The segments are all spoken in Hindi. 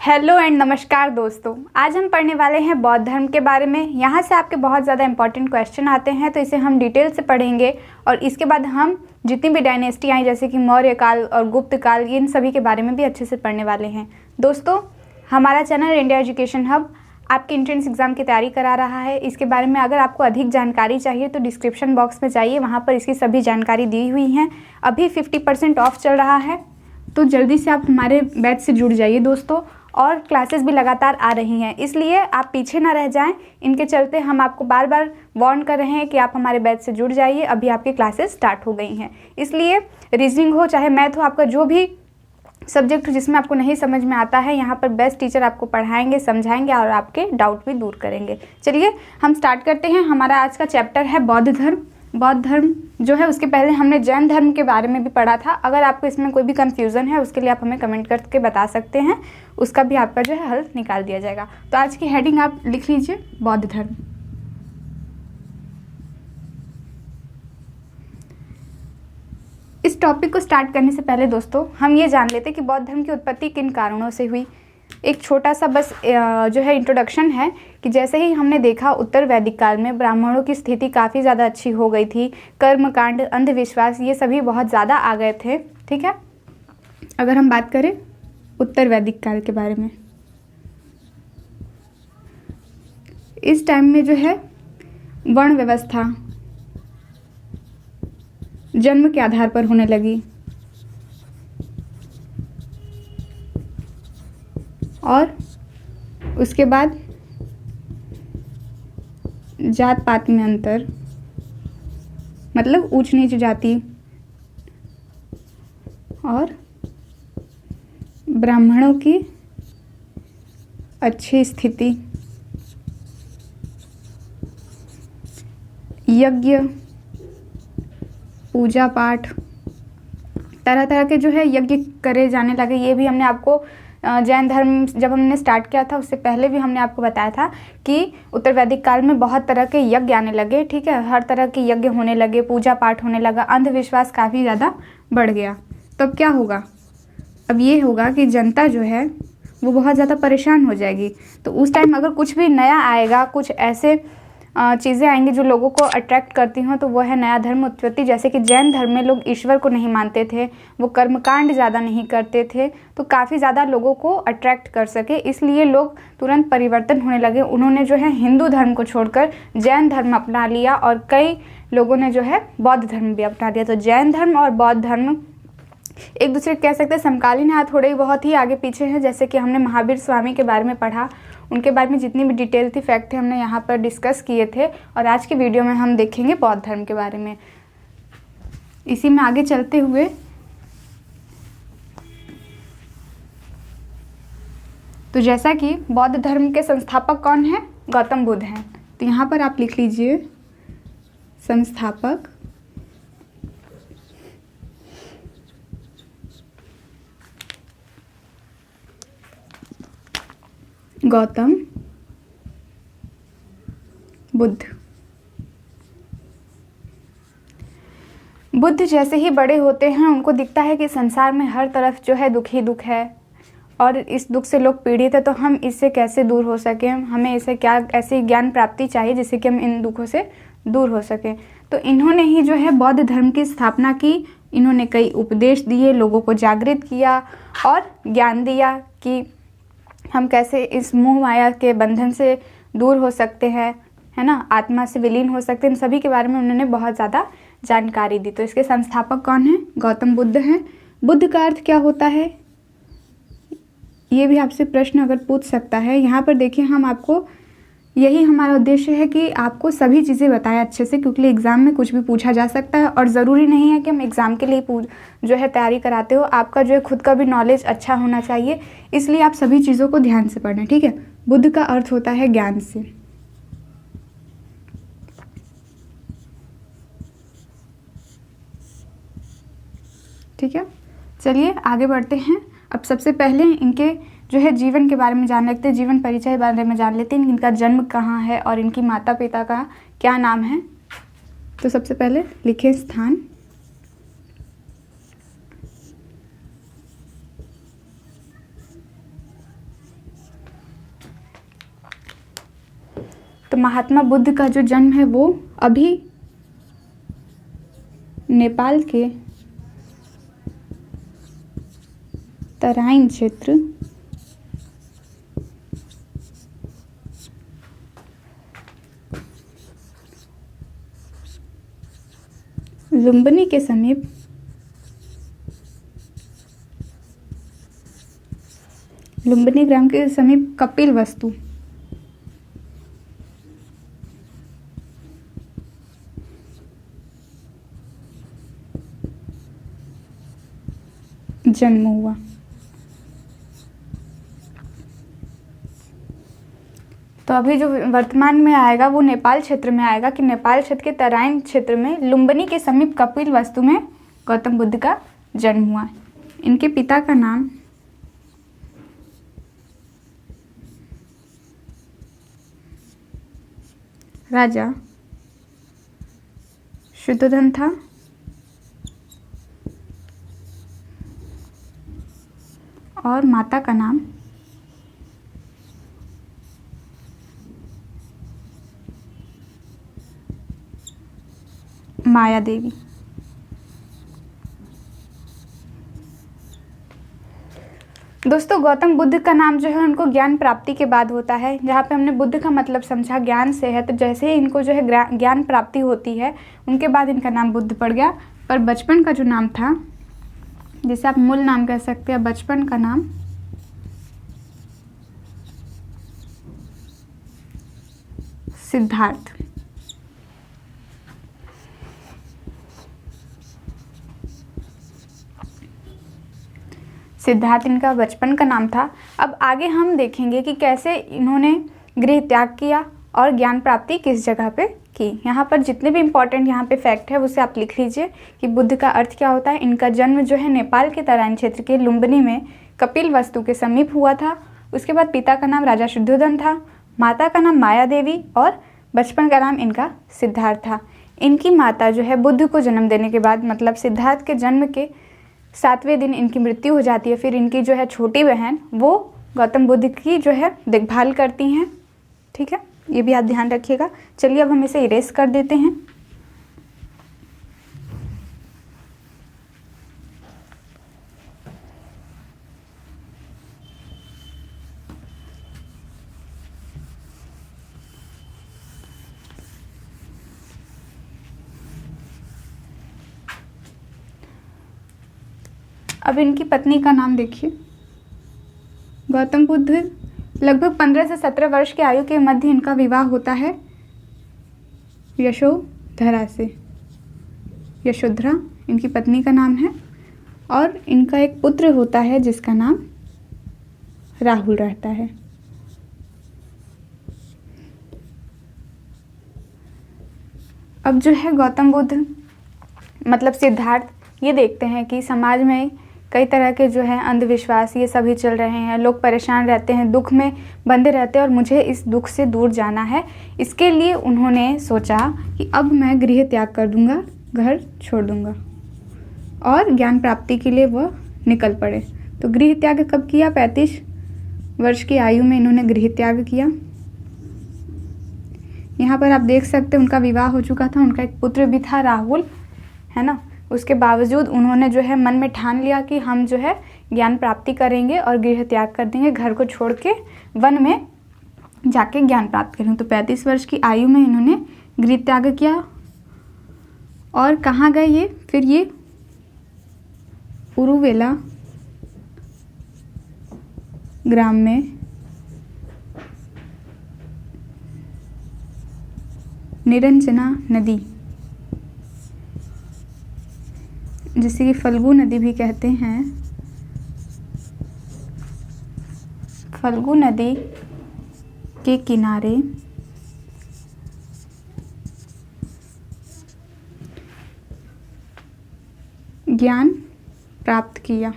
हेलो एंड नमस्कार दोस्तों। आज हम पढ़ने वाले हैं बौद्ध धर्म के बारे में। यहाँ से आपके बहुत ज़्यादा इंपॉर्टेंट क्वेश्चन आते हैं, तो इसे हम डिटेल से पढ़ेंगे और इसके बाद हम जितनी भी डायनेस्टी आई जैसे कि मौर्य काल और गुप्त काल, इन सभी के बारे में भी अच्छे से पढ़ने वाले हैं। दोस्तों, हमारा चैनल इंडिया एजुकेशन हब आपके एंट्रेंस एग्ज़ाम की तैयारी करा रहा है। इसके बारे में अगर आपको अधिक जानकारी चाहिए तो डिस्क्रिप्शन बॉक्स में जाइए, वहाँ पर इसकी सभी जानकारी दी हुई हैं। अभी 50% ऑफ चल रहा है, तो जल्दी से आप हमारे बैच से जुड़ जाइए दोस्तों। और क्लासेस भी लगातार आ रही हैं, इसलिए आप पीछे ना रह जाएं। इनके चलते हम आपको बार बार वार्न कर रहे हैं कि आप हमारे बैच से जुड़ जाइए। अभी आपकी क्लासेस स्टार्ट हो गई हैं, इसलिए रीजनिंग हो चाहे मैथ हो, आपका जो भी सब्जेक्ट जिसमें आपको नहीं समझ में आता है, यहाँ पर बेस्ट टीचर आपको पढ़ाएंगे, समझाएंगे और आपके डाउट भी दूर करेंगे। चलिए हम स्टार्ट करते हैं। हमारा आज का चैप्टर है बौद्ध धर्म। बौद्ध धर्म जो है, उसके पहले हमने जैन धर्म के बारे में भी पढ़ा था। अगर आपको इसमें कोई भी कंफ्यूजन है, उसके लिए आप हमें कमेंट करके बता सकते हैं, उसका भी आपका जो है हल निकाल दिया जाएगा। तो आज की हेडिंग आप लिख लीजिए, बौद्ध धर्म। इस टॉपिक को स्टार्ट करने से पहले दोस्तों हम ये जान लेते कि बौद्ध धर्म की उत्पत्ति किन कारणों से हुई। एक छोटा सा बस जो है इंट्रोडक्शन है कि जैसे ही हमने देखा उत्तर वैदिक काल में ब्राह्मणों की स्थिति काफ़ी ज़्यादा अच्छी हो गई थी। कर्मकांड, अंधविश्वास, ये सभी बहुत ज़्यादा आ गए थे। ठीक है, अगर हम बात करें उत्तर वैदिक काल के बारे में, इस टाइम में जो है वर्ण व्यवस्था जन्म के आधार पर होने लगी और उसके बाद जात पात में अंतर, मतलब ऊंच नीच जाति, और ब्राह्मणों की अच्छी स्थिति, यज्ञ, पूजा पाठ, तरह तरह के जो है यज्ञ करे जाने लगे। ये भी हमने आपको जैन धर्म जब हमने स्टार्ट किया था उससे पहले भी हमने आपको बताया था कि उत्तर वैदिक काल में बहुत तरह के यज्ञ आने लगे। ठीक है, हर तरह के यज्ञ होने लगे, पूजा पाठ होने लगा, अंधविश्वास काफ़ी ज़्यादा बढ़ गया। तो अब क्या होगा? अब ये होगा कि जनता जो है वो बहुत ज़्यादा परेशान हो जाएगी। तो उस टाइम अगर कुछ भी नया आएगा, कुछ ऐसे चीज़ें आएंगी जो लोगों को अट्रैक्ट करती हों, तो वो है नया धर्म उत्पत्ति। जैसे कि जैन धर्म में लोग ईश्वर को नहीं मानते थे, वो कर्मकांड ज़्यादा नहीं करते थे, तो काफ़ी ज़्यादा लोगों को अट्रैक्ट कर सके, इसलिए लोग तुरंत परिवर्तन होने लगे। उन्होंने जो है हिंदू धर्म को छोड़कर जैन धर्म अपना लिया और कई लोगों ने जो है बौद्ध धर्म भी अपना लिया। तो जैन धर्म और बौद्ध धर्म एक दूसरे कह सकते हैं समकालीन है, थोड़े बहुत ही आगे पीछे हैं। जैसे कि हमने महावीर स्वामी के बारे में पढ़ा, उनके बारे में जितनी भी डिटेल थी, फैक्ट थे, हमने यहाँ पर डिस्कस किए थे। और आज की वीडियो में हम देखेंगे बौद्ध धर्म के बारे में। इसी में आगे चलते हुए तो जैसा कि बौद्ध धर्म के संस्थापक कौन है? गौतम बुद्ध हैं। तो यहाँ पर आप लिख लीजिए संस्थापक गौतम बुद्ध। बुद्ध जैसे ही बड़े होते हैं उनको दिखता है कि संसार में हर तरफ जो है दुख ही दुख है और इस दुख से लोग पीड़ित है, तो हम इससे कैसे दूर हो सकें, हमें इसे क्या ऐसी ज्ञान प्राप्ति चाहिए जिससे कि हम इन दुखों से दूर हो सकें। तो इन्होंने ही जो है बौद्ध धर्म की स्थापना की। इन्होंने कई उपदेश दिए, लोगों को जागृत किया और ज्ञान दिया कि हम कैसे इस मोह माया के बंधन से दूर हो सकते हैं, है ना, आत्मा से विलीन हो सकते हैं। इन सभी के बारे में उन्होंने बहुत ज़्यादा जानकारी दी। तो इसके संस्थापक कौन है? गौतम बुद्ध हैं। बुद्ध का अर्थ क्या होता है? ये भी आपसे प्रश्न अगर पूछ सकता है। यहाँ पर देखिए, हम आपको यही हमारा उद्देश्य है कि आपको सभी चीज़ें बताएं अच्छे से, क्योंकि एग्ज़ाम में कुछ भी पूछा जा सकता है और ज़रूरी नहीं है कि हम एग्ज़ाम के लिए जो है तैयारी कराते हो। आपका जो है खुद का भी नॉलेज अच्छा होना चाहिए, इसलिए आप सभी चीज़ों को ध्यान से पढ़ें। ठीक है, बुद्ध का अर्थ होता है ज्ञान से। ठीक है, चलिए आगे बढ़ते हैं। अब सबसे पहले इनके जो है जीवन के बारे में जान लेते हैं, जीवन परिचय के बारे में जान लेते हैं। इनका जन्म कहाँ है और इनकी माता पिता का क्या नाम है। तो सबसे पहले लिखें स्थान। तो महात्मा बुद्ध का जो जन्म है वो अभी नेपाल के तराइन क्षेत्र लुम्बिनी के समीप लुम्बिनी ग्राम के समीप कपिलवस्तु जन्म हुआ। तो अभी जो वर्तमान में आएगा वो नेपाल क्षेत्र में आएगा कि नेपाल क्षेत्र के तराइन क्षेत्र में लुम्बिनी के समीप कपिलवस्तु में गौतम बुद्ध का जन्म हुआ। इनके पिता का नाम राजा शुद्धोधन था और माता का नाम माया देवी। दोस्तों गौतम बुद्ध का नाम जो है उनको ज्ञान प्राप्ति के बाद होता है। जहाँ पे हमने बुद्ध का मतलब समझा ज्ञान से है, तो जैसे ही इनको जो है ज्ञान प्राप्ति होती है उनके बाद इनका नाम बुद्ध पड़ गया। पर बचपन का जो नाम था, जिसे आप मूल नाम कह सकते हैं, बचपन का नाम सिद्धार्थ। सिद्धार्थ इनका बचपन का नाम था। अब आगे हम देखेंगे कि कैसे इन्होंने गृह त्याग किया और ज्ञान प्राप्ति किस जगह पे की। यहाँ पर जितने भी इम्पोर्टेंट यहाँ पे फैक्ट है उसे आप लिख लीजिए कि बुद्ध का अर्थ क्या होता है। इनका जन्म जो है नेपाल के तराइन क्षेत्र के लुम्बिनी में कपिलवस्तु के समीप हुआ था। उसके बाद पिता का नाम राजा शुद्धोधन था, माता का नाम माया देवी और बचपन का नाम इनका सिद्धार्थ था। इनकी माता जो है बुद्ध को जन्म देने के बाद, मतलब सिद्धार्थ के जन्म के 7वें दिन इनकी मृत्यु हो जाती है। फिर इनकी जो है छोटी बहन वो गौतम बुद्ध की जो है देखभाल करती हैं। ठीक है, ये भी आप ध्यान रखिएगा। चलिए अब हम इसे इरेज कर देते हैं। अब इनकी पत्नी का नाम देखिए। गौतम बुद्ध लगभग 15 से 17 वर्ष की आयु के मध्य इनका विवाह होता है यशोधरा से। यशोधरा इनकी पत्नी का नाम है और इनका एक पुत्र होता है जिसका नाम राहुल रहता है। अब जो है गौतम बुद्ध मतलब सिद्धार्थ, ये देखते हैं कि समाज में कई तरह के जो है अंधविश्वास ये सभी चल रहे हैं, लोग परेशान रहते हैं, दुख में बंधे रहते हैं और मुझे इस दुख से दूर जाना है। इसके लिए उन्होंने सोचा कि अब मैं गृह त्याग कर दूंगा, घर छोड़ दूंगा और ज्ञान प्राप्ति के लिए वह निकल पड़े। तो गृह त्याग कब किया? 35 वर्ष की आयु में इन्होंने गृह त्याग किया। यहाँ पर आप देख सकते हैं उनका विवाह हो चुका था, उनका एक पुत्र भी था राहुल, है ना। उसके बावजूद उन्होंने जो है मन में ठान लिया कि हम जो है ज्ञान प्राप्ति करेंगे और गृह त्याग कर देंगे, घर को छोड़ के वन में जाके ज्ञान प्राप्त करेंगे। तो 35 वर्ष की आयु में इन्होंने गृह त्याग किया। और कहाँ गए ये? फिर ये उरुवेला ग्राम में निरंजना नदी, जिसे कि फल्गु नदी भी कहते हैं, फल्गु नदी के किनारे ज्ञान प्राप्त किया।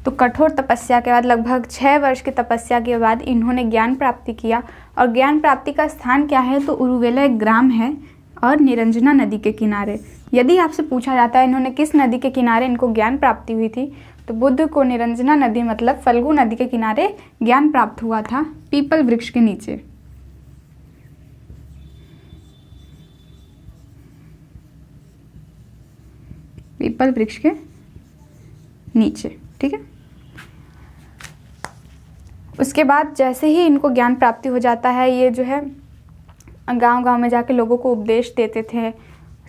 तो कठोर तपस्या के बाद, लगभग 6 वर्ष की तपस्या के बाद इन्होंने ज्ञान प्राप्ति किया। और ज्ञान प्राप्ति का स्थान क्या है? तो उरुवेला एक ग्राम है और निरंजना नदी के किनारे। यदि आपसे पूछा जाता है इन्होंने किस नदी के किनारे इनको ज्ञान प्राप्ति हुई थी, तो बुद्ध को निरंजना नदी मतलब फल्गु नदी के किनारे ज्ञान प्राप्त हुआ था, पीपल वृक्ष के नीचे। पीपल वृक्ष के नीचे, ठीक है। उसके बाद जैसे ही इनको ज्ञान प्राप्ति हो जाता है, ये जो है गांव-गांव में जाके लोगों को उपदेश देते थे,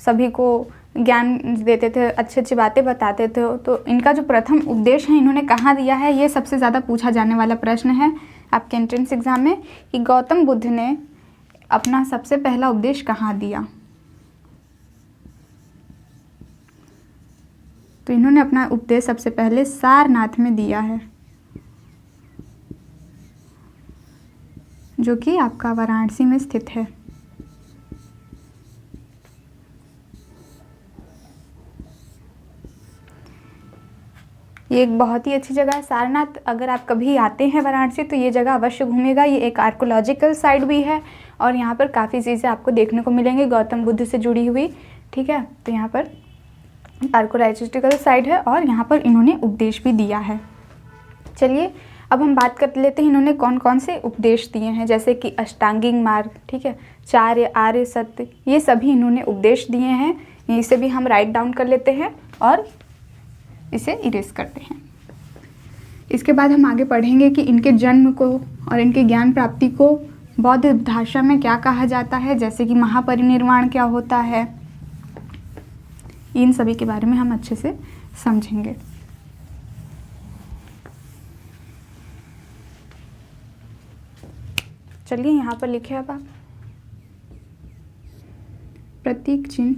सभी को ज्ञान देते थे, अच्छी अच्छी बातें बताते थे। तो इनका जो प्रथम उपदेश है इन्होंने कहाँ दिया है, ये सबसे ज़्यादा पूछा जाने वाला प्रश्न है आपके एंट्रेंस एग्जाम में, कि गौतम बुद्ध ने अपना सबसे पहला उपदेश कहाँ दिया। तो इन्होंने अपना उपदेश सबसे पहले सारनाथ में दिया है, जो कि आपका वाराणसी में स्थित है। ये एक बहुत ही अच्छी जगह है सारनाथ। अगर आप कभी आते हैं वाराणसी तो ये जगह अवश्य घूमिएगा। ये एक आर्कोलॉजिकल साइट भी है और यहाँ पर काफ़ी चीज़ें आपको देखने को मिलेंगी गौतम बुद्ध से जुड़ी हुई, ठीक है। तो यहाँ पर आर्कोलॉजिकल साइट है और यहाँ पर इन्होंने उपदेश भी दिया है। चलिए अब हम बात कर लेते हैं इन्होंने कौन कौन से उपदेश दिए हैं, जैसे कि अष्टांगिक मार्ग, ठीक है, चार्य, आर्य, सत्य, ये सभी इन्होंने उपदेश दिए हैं। इसे भी हम राइट डाउन कर लेते हैं और इसे इरेज करते हैं। इसके बाद हम आगे पढ़ेंगे कि इनके जन्म को और इनके ज्ञान प्राप्ति को बौद्ध भाषा में क्या कहा जाता है, जैसे कि महापरिनिर्वाण क्या होता है, इन सभी के बारे में हम अच्छे से समझेंगे। चलिए यहाँ पर लिखे अब आप प्रतीक चिन्ह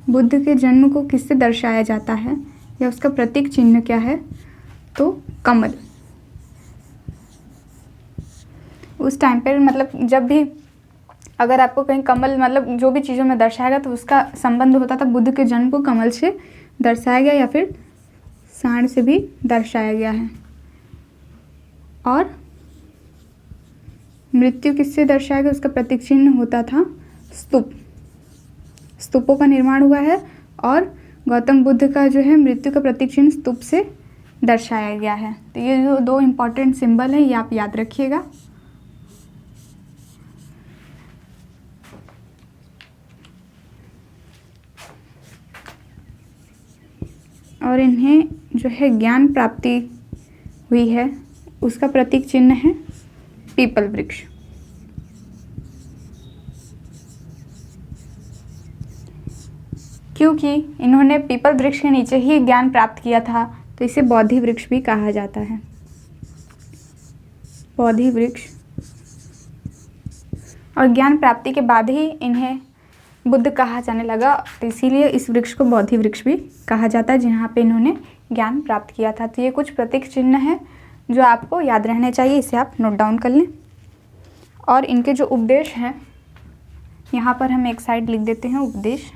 बुद्ध के जन्म को किससे दर्शाया जाता है या उसका प्रतीक चिन्ह क्या है, तो कमल। उस टाइम पर मतलब जब भी अगर आपको कहीं कमल मतलब जो भी चीज़ों में दर्शाएगा तो उसका संबंध होता था बुद्ध के जन्म को कमल से दर्शाया गया या फिर सांड से भी दर्शाया गया है। और मृत्यु किससे दर्शाया गया, उसका प्रतीक चिन्ह होता था स्तूप। स्तूपों का निर्माण हुआ है और गौतम बुद्ध का जो है मृत्यु का प्रतीक चिन्ह स्तूप से दर्शाया गया है। तो ये जो दो इम्पॉर्टेंट सिंबल है ये आप याद रखिएगा। और इन्हें जो है ज्ञान प्राप्ति हुई है उसका प्रतीक चिन्ह है पीपल वृक्ष। क्योंकि इन्होंने पीपल वृक्ष के नीचे ही ज्ञान प्राप्त किया था तो इसे बोधि वृक्ष भी कहा जाता है। बोधि वृक्ष। और ज्ञान प्राप्ति के बाद ही इन्हें बुद्ध कहा जाने लगा, तो इसीलिए इस वृक्ष को बोधि वृक्ष भी कहा जाता है जहाँ पे इन्होंने ज्ञान प्राप्त किया था। तो ये कुछ प्रतीक चिन्ह हैं जो आपको याद रहने चाहिए, इसे आप नोट डाउन कर लें। और इनके जो उपदेश हैं यहाँ पर हम एक साइड लिख देते हैं उपदेश।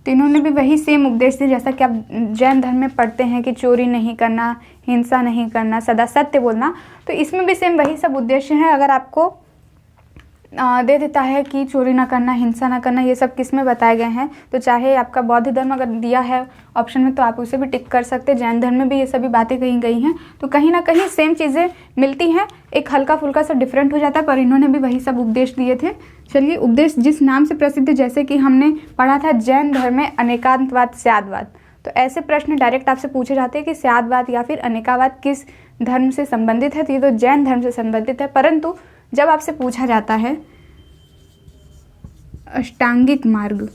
तो इन्होंने भी वही सेम उपदेश दिए जैसा कि आप जैन धर्म में पढ़ते हैं कि चोरी नहीं करना, हिंसा नहीं करना, सदा सत्य बोलना। तो इसमें भी सेम वही सब उद्देश्य हैं। अगर आपको दे देता है कि चोरी ना करना, हिंसा ना करना, ये सब किस में बताए गए हैं, तो चाहे आपका बौद्ध धर्म अगर दिया है ऑप्शन में तो आप उसे भी टिक कर सकते हैं। जैन धर्म में भी ये सभी बातें कही गई हैं, तो कहीं ना कहीं सेम चीज़ें मिलती हैं, एक हल्का फुल्का सा डिफरेंट हो जाता है, पर इन्होंने भी वही सब उपदेश दिए थे। चलिए, उपदेश जिस नाम से प्रसिद्ध, जैसे कि हमने पढ़ा था जैन धर्म में अनेकांतवाद, स्यादवाद, तो ऐसे प्रश्न डायरेक्ट आपसे पूछे जाते हैं कि स्यादवाद या फिर अनेकावाद किस धर्म से संबंधित है, तो ये तो जैन धर्म से संबंधित है। परंतु जब आपसे पूछा जाता है अष्टांगिक मार्ग,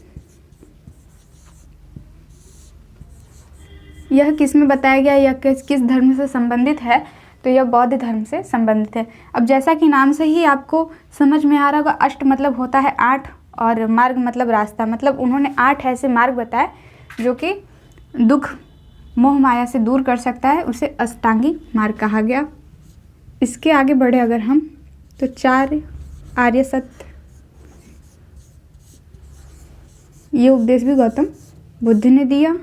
यह किस में बताया गया या किस धर्म से संबंधित है, तो यह बौद्ध धर्म से संबंधित है। अब जैसा कि नाम से ही आपको समझ में आ रहा होगा, अष्ट मतलब होता है 8 और मार्ग मतलब रास्ता, मतलब उन्होंने 8 ऐसे मार्ग बताए जो कि दुख मोह माया से दूर कर सकता है, उसे अष्टांगिक मार्ग कहा गया। इसके आगे बढ़े अगर हम, तो 4 आर्य सत्य, ये उपदेश भी गौतम बुद्ध ने दिया।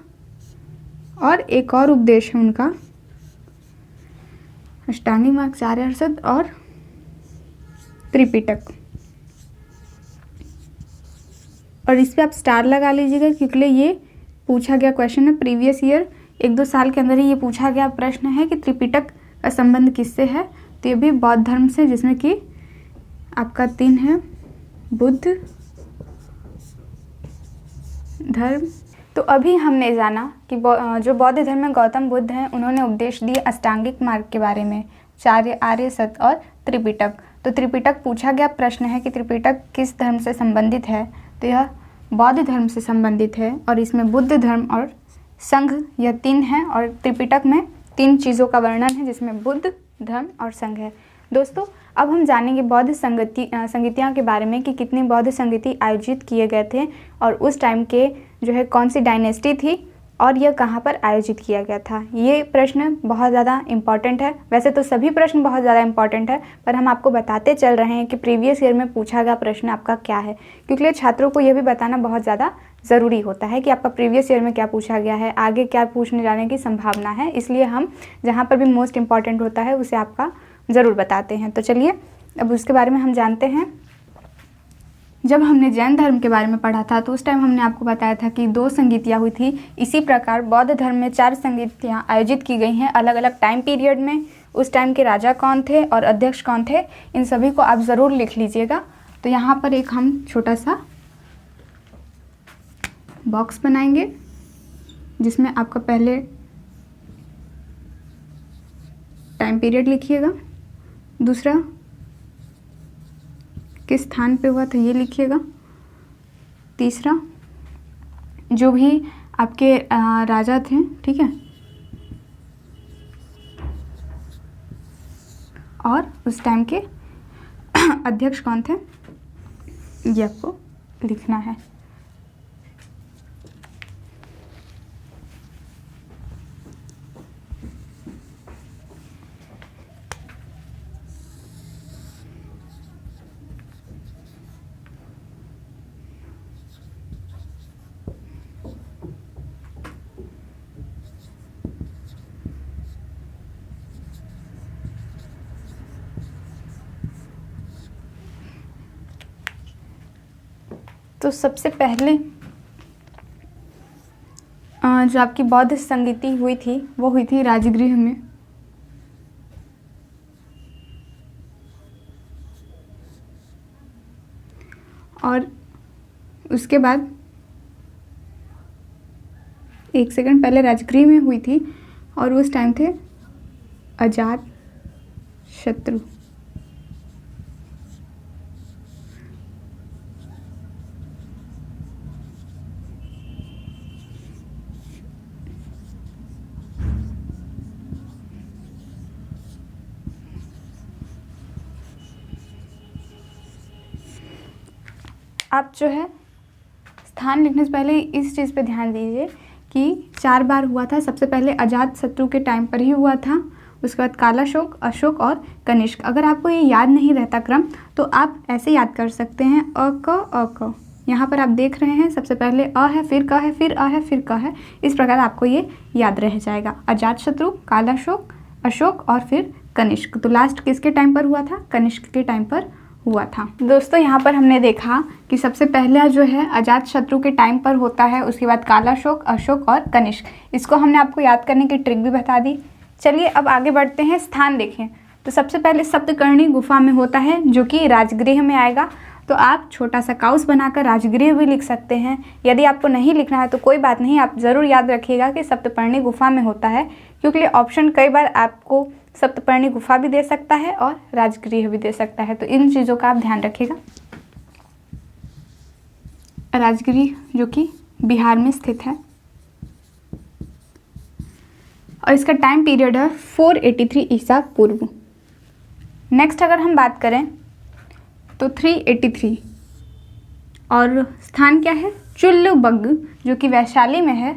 और एक और उपदेश है उनका अष्टांगिक मार्ग, चार्य हर्षद और त्रिपिटक। और इस पे आप स्टार लगा लीजिएगा क्योंकि ये पूछा गया क्वेश्चन है प्रीवियस ईयर, 1-2 साल के अंदर ही ये पूछा गया प्रश्न है कि त्रिपिटक का संबंध किससे है। तो ये भी बौद्ध धर्म से, जिसमें कि आपका 3 है बुद्ध धर्म। तो अभी हमने जाना कि जो बौद्ध धर्म में गौतम बुद्ध हैं उन्होंने उपदेश दिए अष्टांगिक मार्ग के बारे में, चार्य, आर्य, सत और त्रिपिटक। तो त्रिपिटक पूछा गया प्रश्न है कि त्रिपिटक किस धर्म से संबंधित है। तो यह बौद्ध धर्म से संबंधित है और इसमें बुद्ध धर्म और संघ यह 3 है। और त्रिपिटक में 3 चीज़ों का वर्णन है जिसमें बुद्ध, धर्म और संघ है। दोस्तों अब हम जानेंगे बौद्ध संगीतियाँ के बारे में कि कितनी बौद्ध संगीति आयोजित किए गए थे और उस टाइम के जो है कौन सी डायनेस्टी थी और यह कहाँ पर आयोजित किया गया था। ये प्रश्न बहुत ज़्यादा इम्पॉर्टेंट है। वैसे तो सभी प्रश्न बहुत ज़्यादा इम्पॉर्टेंट है, पर हम आपको बताते चल रहे हैं कि प्रीवियस ईयर में पूछा गया प्रश्न आपका क्या है, क्योंकि छात्रों को यह भी बताना बहुत ज़्यादा ज़रूरी होता है कि आपका प्रीवियस ईयर में क्या पूछा गया है, आगे क्या पूछने जाने की संभावना है। इसलिए हम जहाँ पर भी मोस्ट इम्पॉर्टेंट होता है उसे आपका ज़रूर बताते हैं। तो चलिए अब उसके बारे में हम जानते हैं। जब हमने जैन धर्म के बारे में पढ़ा था तो उस टाइम हमने आपको बताया था कि 2 संगीतियाँ हुई थी। इसी प्रकार बौद्ध धर्म में 4 संगीतियाँ आयोजित की गई हैं अलग अलग टाइम पीरियड में। उस टाइम के राजा कौन थे और अध्यक्ष कौन थे, इन सभी को आप ज़रूर लिख लीजिएगा। तो यहाँ पर एक हम छोटा सा बॉक्स बनाएंगे जिसमें आपका पहले टाइम पीरियड लिखिएगा, दूसरा किस स्थान पे हुआ था ये लिखिएगा, तीसरा जो भी आपके राजा थे, ठीक है, और उस टाइम के अध्यक्ष कौन थे ये आपको लिखना है। तो सबसे पहले जो आपकी बौद्ध संगीति हुई थी वो हुई थी राजगृह में। और उसके बाद एक सेकंड पहले राजगृह में हुई थी और उस टाइम थे अजात शत्रु। आप जो है स्थान लिखने से पहले इस चीज़ पे ध्यान दीजिए कि 4 बार हुआ था। सबसे पहले अजात शत्रु के टाइम पर ही हुआ था, उसके बाद कालाशोक, अशोक और कनिष्क। अगर आपको ये याद नहीं रहता क्रम तो आप ऐसे याद कर सकते हैं अ क। यहाँ पर आप देख रहे हैं सबसे पहले अ है, फिर क है, फिर अ है, फिर क है। इस प्रकार आपको ये याद रह जाएगा। अजात शत्रु, कालाशोक, अशोक और फिर कनिष्क। तो लास्ट किसके टाइम पर हुआ था? कनिष्क के टाइम पर हुआ था। दोस्तों यहाँ पर हमने देखा कि सबसे पहला जो है अजात शत्रु के टाइम पर होता है, उसके बाद कालाशोक, अशोक और कनिष्क। इसको हमने आपको याद करने की ट्रिक भी बता दी। चलिए अब आगे बढ़ते हैं। स्थान देखें तो सबसे पहले सप्तकर्णी गुफा में होता है जो कि राजगृह में आएगा। तो आप छोटा सा काउस बनाकर राजगृह भी लिख सकते हैं। यदि आपको नहीं लिखना है तो कोई बात नहीं, आप ज़रूर याद रखिएगा कि सप्तपर्णी गुफा में होता है, क्योंकि ऑप्शन कई बार आपको सप्तपर्णी गुफा भी दे सकता है और राजगृह भी दे सकता है। तो इन चीज़ों का आप ध्यान रखिएगा। राजगृह जो कि बिहार में स्थित है और इसका टाइम पीरियड है 483 ईसा पूर्व। नेक्स्ट अगर हम बात करें तो 383 और स्थान क्या है? चुल्लुबग्ग जो कि वैशाली में है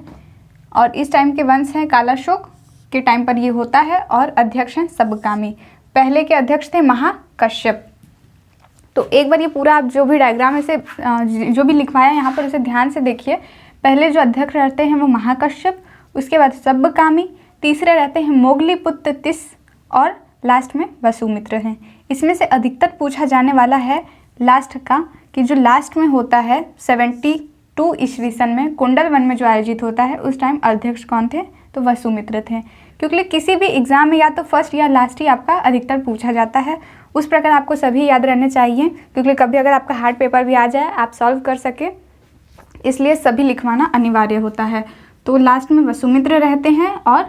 और इस टाइम के वंश हैं कालाशोक के टाइम पर ये होता है और अध्यक्ष हैं सबकामी। पहले के अध्यक्ष थे महाकश्यप। तो एक बार ये पूरा आप जो भी डायग्राम है से जो भी लिखवाया यहाँ पर उसे ध्यान से देखिए। पहले जो अध्यक्ष रहते हैं वो महाकश्यप, उसके बाद सब्बकामी, तीसरे रहते हैं मोगलीपुत्र तिस और लास्ट में वसुमित्र हैं। इसमें से अधिकतर पूछा जाने वाला है लास्ट का, कि जो लास्ट में होता है 72 ईस्वी सन में कुंडल वन में जो आयोजित होता है उस टाइम अध्यक्ष कौन थे, तो वसुमित्र थे। क्योंकि किसी भी एग्जाम में या तो फर्स्ट या लास्ट ही आपका अधिकतर पूछा जाता है, उस प्रकार आपको सभी याद रहने चाहिए, क्योंकि कभी अगर आपका हार्ड पेपर भी आ जाए आप सॉल्व कर सके, इसलिए सभी लिखवाना अनिवार्य होता है। तो लास्ट में वसुमित्र रहते हैं और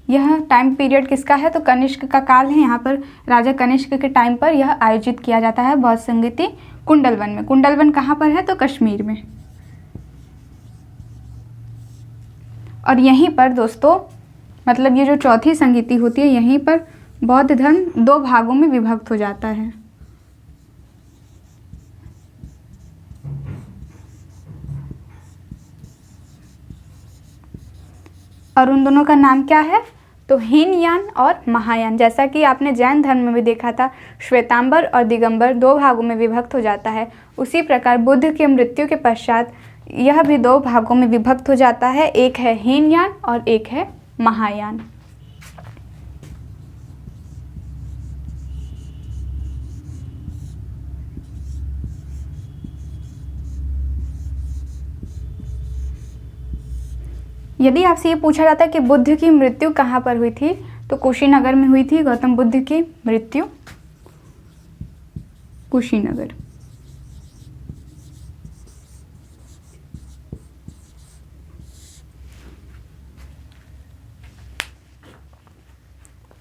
यह टाइम पीरियड किसका है, तो कनिष्क का काल है। यहाँ पर राजा कनिष्क के टाइम पर यह आयोजित किया जाता है बौद्ध संगीति कुंडलवन में। कुंडलवन कहाँ पर है, तो कश्मीर में। और यहीं पर दोस्तों मतलब ये जो चौथी संगीति होती है, यहीं पर बौद्ध धर्म 2 भागों में विभक्त हो जाता है। और उन दोनों का नाम क्या है, तो हीनयान और महायान। जैसा कि आपने जैन धर्म में भी देखा था, श्वेतांबर और दिगंबर 2 भागों में विभक्त हो जाता है, उसी प्रकार बुद्ध के मृत्यु के पश्चात यह भी 2 भागों में विभक्त हो जाता है। एक है हीनयान और एक है महायान। यदि आपसे ये पूछा जाता है कि बुद्ध की मृत्यु कहाँ पर हुई थी, तो कुशीनगर में हुई थी। गौतम बुद्ध की मृत्यु कुशीनगर।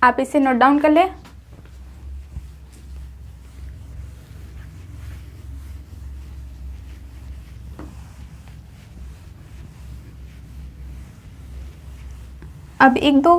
आप इसे नोट डाउन कर लें। अब 1-2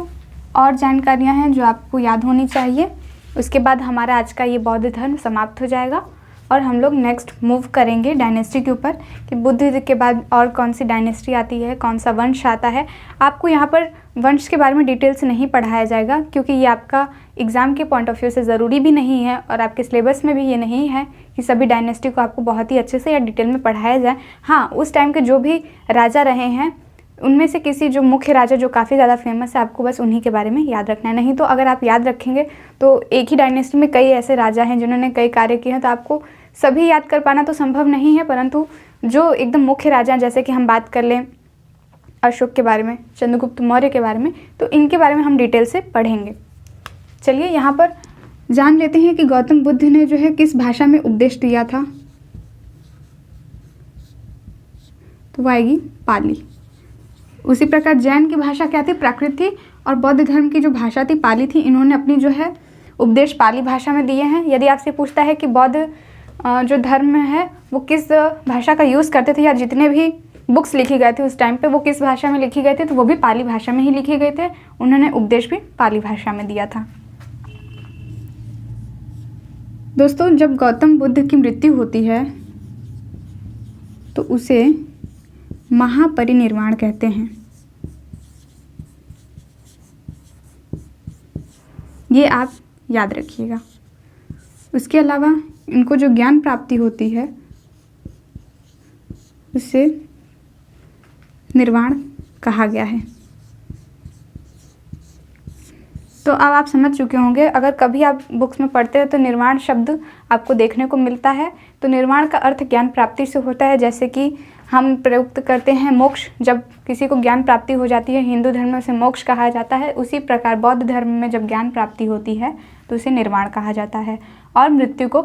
और जानकारियां हैं जो आपको याद होनी चाहिए, उसके बाद हमारा आज का ये बौद्ध धर्म समाप्त हो जाएगा और हम लोग नेक्स्ट मूव करेंगे डायनेस्टी के ऊपर, कि बुद्ध के बाद और कौन सी डायनेस्टी आती है, कौन सा वंश आता है। आपको यहाँ पर वंश के बारे में डिटेल से नहीं पढ़ाया जाएगा, क्योंकि ये आपका एग्ज़ाम के पॉइंट ऑफ व्यू से ज़रूरी भी नहीं है और आपके सिलेबस में भी ये नहीं है कि सभी डायनेस्टी को आपको बहुत ही अच्छे से या डिटेल में पढ़ाया जाए। हाँ, उस टाइम के जो भी राजा रहे हैं उनमें से किसी जो मुख्य राजा जो काफ़ी ज़्यादा फेमस है, आपको बस उन्हीं के बारे में याद रखना है। नहीं तो अगर आप याद रखेंगे तो एक ही डायनेस्टी में कई ऐसे राजा हैं जिन्होंने कई कार्य किए हैं, तो आपको सभी याद कर पाना तो संभव नहीं है, परंतु जो एकदम मुख्य राजा हैं, जैसे कि हम बात कर लें अशोक के बारे में, चंद्रगुप्त मौर्य के बारे में, तो इनके बारे में हम डिटेल से पढ़ेंगे। चलिए यहाँ पर जान लेते हैं कि गौतम बुद्ध ने जो है किस भाषा में उपदेश दिया था, तो वो आएगी पाली। उसी प्रकार जैन की भाषा क्या थी, प्राकृत थी, और बौद्ध धर्म की जो भाषा थी पाली थी। इन्होंने अपनी जो है उपदेश पाली भाषा में दिए हैं। यदि आपसे पूछता है कि बौद्ध जो धर्म है वो किस भाषा का यूज़ करते थे, या जितने भी बुक्स लिखी गए थे उस टाइम पे वो किस भाषा में लिखी गए थे, तो वो भी पाली भाषा में ही लिखे गए थे। उन्होंने उपदेश भी पाली भाषा में दिया था। दोस्तों, जब गौतम बुद्ध की मृत्यु होती है तो उसे महापरिनिर्वाण कहते हैं। ये आप याद रखिएगा। उसके अलावा इनको जो ज्ञान प्राप्ति होती है उसे निर्वाण कहा गया है। तो अब आप समझ चुके होंगे, अगर कभी आप बुक्स में पढ़ते हैं तो निर्वाण शब्द आपको देखने को मिलता है। तो निर्वाण का अर्थ ज्ञान प्राप्ति से होता है। जैसे कि हम प्रयुक्त करते हैं मोक्ष, जब किसी को ज्ञान प्राप्ति हो जाती है, हिंदू धर्म में उसे मोक्ष कहा जाता है। उसी प्रकार बौद्ध धर्म में जब ज्ञान प्राप्ति होती है तो उसे निर्वाण कहा जाता है, और मृत्यु को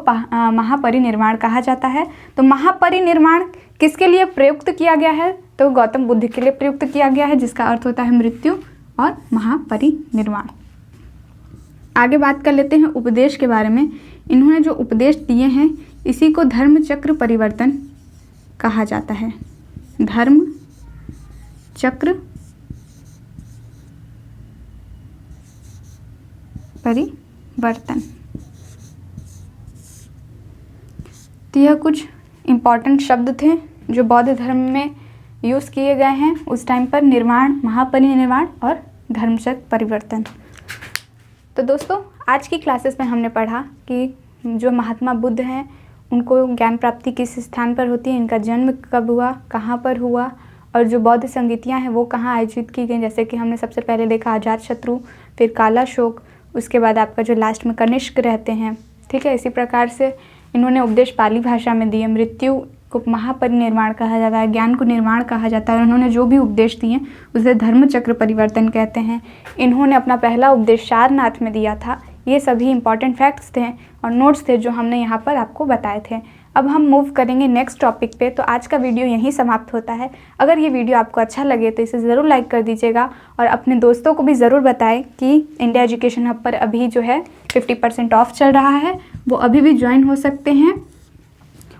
महापरिनिर्वाण कहा जाता है। तो महापरिनिर्वाण किसके लिए प्रयुक्त किया गया है, तो गौतम बुद्ध के लिए प्रयुक्त किया गया है, जिसका अर्थ होता है मृत्यु और महापरिनिर्वाण। आगे बात कर लेते हैं उपदेश के बारे में। इन्होंने जो उपदेश दिए हैं इसी को धर्म चक्र परिवर्तन कहा जाता है। धर्म चक्र परिवर्तन। तो यह कुछ इम्पॉर्टेंट शब्द थे जो बौद्ध धर्म में यूज़ किए गए हैं उस टाइम पर, निर्वाण, महापरिनिर्वाण और धर्मचक्र परिवर्तन। तो दोस्तों, आज की क्लासेस में हमने पढ़ा कि जो महात्मा बुद्ध हैं उनको ज्ञान प्राप्ति किस स्थान पर होती है, इनका जन्म कब हुआ, कहाँ पर हुआ, और जो बौद्ध संगीतियाँ हैं वो कहाँ आयोजित की गई, जैसे कि हमने सबसे पहले देखा अजातशत्रु, फिर कालाशोक, उसके बाद आपका जो लास्ट में कनिष्क रहते हैं। ठीक है, इसी प्रकार से इन्होंने उपदेश पाली भाषा में दिए। मृत्यु को महापरिनिर्वाण कहा जाता है, ज्ञान को निर्माण कहा जाता है। और उन्होंने जो भी उपदेश दिए उसे धर्म चक्र परिवर्तन कहते हैं। इन्होंने अपना पहला उपदेश सारनाथ में दिया था। ये सभी इंपॉर्टेंट फैक्ट्स थे और नोट्स थे जो हमने यहाँ पर आपको बताए थे। अब हम मूव करेंगे नेक्स्ट टॉपिक पे। तो आज का वीडियो यहीं समाप्त होता है। अगर ये वीडियो आपको अच्छा लगे तो इसे ज़रूर लाइक कर दीजिएगा और अपने दोस्तों को भी ज़रूर बताएं कि इंडिया एजुकेशन हब पर अभी जो है 50% ऑफ चल रहा है, वो अभी भी ज्वाइन हो सकते हैं।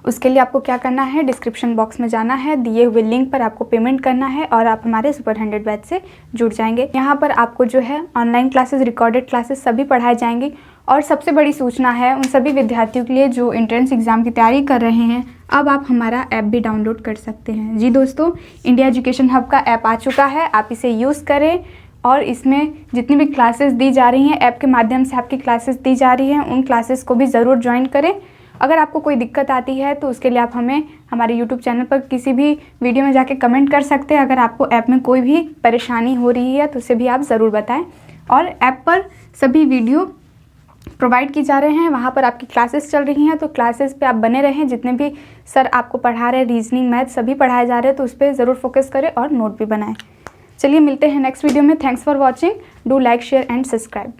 उसके लिए आपको क्या करना है, डिस्क्रिप्शन बॉक्स में जाना है, दिए हुए लिंक पर आपको पेमेंट करना है और आप हमारे सुपर 100 बैच से जुड़ जाएंगे। यहाँ पर आपको जो है ऑनलाइन क्लासेस, रिकॉर्डेड क्लासेस सभी पढ़ाए जाएंगे। और सबसे बड़ी सूचना है उन सभी विद्यार्थियों के लिए जो एंट्रेंस एग्ज़ाम की तैयारी कर रहे हैं, अब आप हमारा ऐप भी डाउनलोड कर सकते हैं। जी दोस्तों, इंडिया एजुकेशन हब का ऐप आ चुका है, आप इसे यूज़ करें और इसमें जितनी भी क्लासेस दी जा रही हैं, ऐप के माध्यम से आपकी क्लासेस दी जा रही हैं, उन क्लासेस को भी ज़रूर ज्वाइन करें। अगर आपको कोई दिक्कत आती है तो उसके लिए आप हमें हमारे यूट्यूब चैनल पर किसी भी वीडियो में जाके कमेंट कर सकते हैं। अगर आपको ऐप में कोई भी परेशानी हो रही है तो उसे भी आप ज़रूर बताएं। और ऐप पर सभी वीडियो प्रोवाइड की जा रहे हैं, वहाँ पर आपकी क्लासेस चल रही हैं, तो क्लासेस पे आप बने रहें। जितने भी सर आपको पढ़ा रहे हैं, रीजनिंग, मैथ सभी पढ़ाए जा रहे हैं, तो उस पर ज़रूर फोकस करें और नोट भी बनाएं। चलिए मिलते हैं नेक्स्ट वीडियो में। Thanks for watching, do like, share and subscribe.